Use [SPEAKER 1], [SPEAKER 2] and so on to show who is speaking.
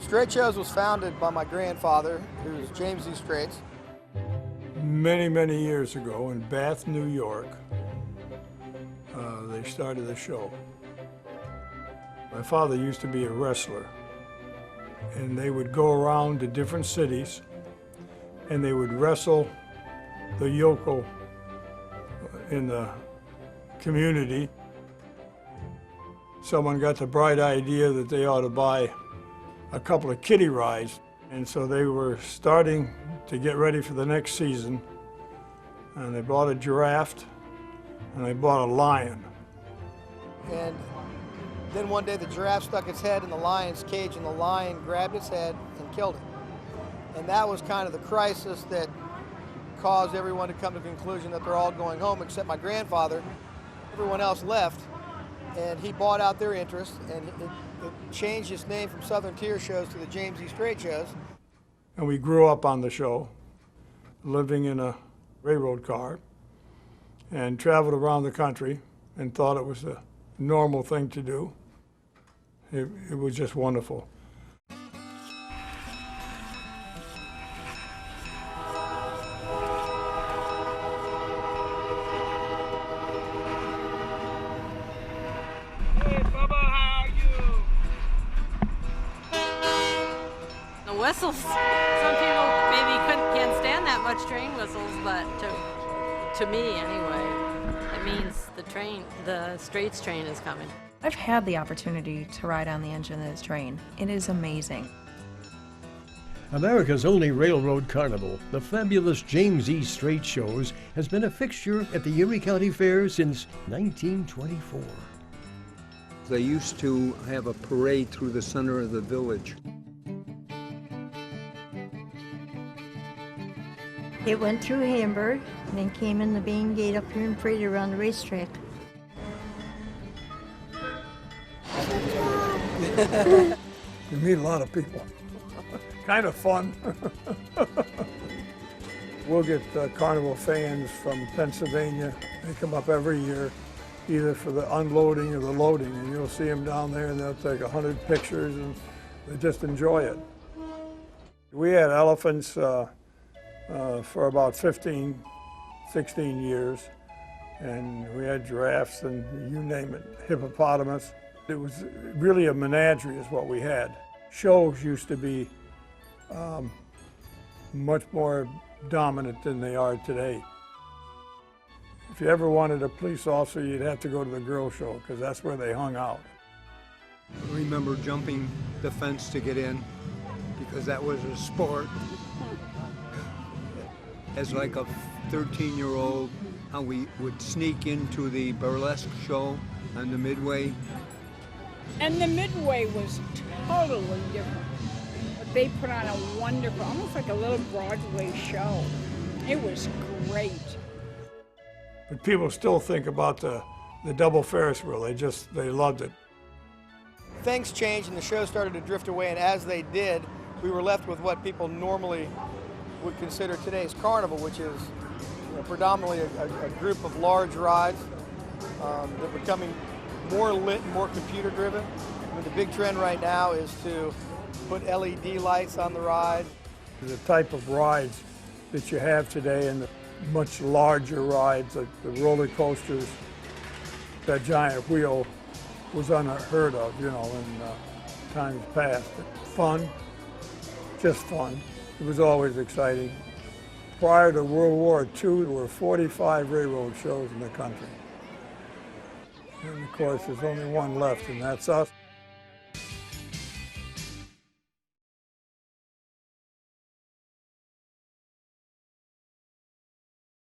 [SPEAKER 1] Strates Shows was founded by my grandfather, who was James E. Strates.
[SPEAKER 2] Many, many years ago in Bath, New York, they started the show. My father used to be a wrestler, and they would go around to different cities and they would wrestle the yokel in the community. Someone got the bright idea that they ought to buy a couple of kiddie rides, and so they were starting to get ready for the next season, and they bought a giraffe and they bought a lion.
[SPEAKER 1] And then one day the giraffe stuck its head in the lion's cage and the lion grabbed its head and killed it. And that was kind of the crisis that caused everyone to come to the conclusion that they're all going home except my grandfather. Everyone else left, and he bought out their interest, and it changed its name from Southern Tier Shows to the James E. Strates Shows.
[SPEAKER 2] And we grew up on the show, living in a railroad car, and traveled around the country and thought it was a normal thing to do. It was just wonderful.
[SPEAKER 3] Whistles. Some people maybe can't stand that much train whistles, but to me anyway, it means the Strates train is coming.
[SPEAKER 4] I've had the opportunity to ride on the engine of this train. It is amazing.
[SPEAKER 5] America's only railroad carnival, the fabulous James E. Strates Shows, has been a fixture at the Erie County Fair since 1924.
[SPEAKER 6] They used to have a parade through the center of the village.
[SPEAKER 7] It went through Hamburg and then came in the main gate up here and paraded around the racetrack.
[SPEAKER 2] You meet a lot of people. Kind of fun. We'll get Carnival fans from Pennsylvania. They come up every year, either for the unloading or the loading, and you'll see them down there and they'll take 100 pictures and they just enjoy it. We had elephants for about 15, 16 years, and we had giraffes and you name it, hippopotamus. It was really a menagerie is what we had. Shows used to be much more dominant than they are today. If you ever wanted a police officer, you'd have to go to the girl show, because that's where they hung out.
[SPEAKER 6] I remember jumping the fence to get in because that was a sport. As like a 13-year-old, how we would sneak into the burlesque show on the Midway.
[SPEAKER 8] And the Midway was totally different. But they put on a wonderful, almost like a little Broadway show. It was great.
[SPEAKER 2] But people still think about the double Ferris wheel. They loved it.
[SPEAKER 1] Things changed and the show started to drift away, and as they did, we were left with what people normally would consider today's carnival, which is predominantly a group of large rides that are becoming more lit and more computer driven. I mean, the big trend right now is to put LED lights on the ride.
[SPEAKER 2] The type of rides that you have today and the much larger rides, like the roller coasters, that giant wheel was unheard of, in times past. Fun, just fun. It was always exciting. Prior to World War II, there were 45 railroad shows in the country. And of course, there's only one left, and that's us.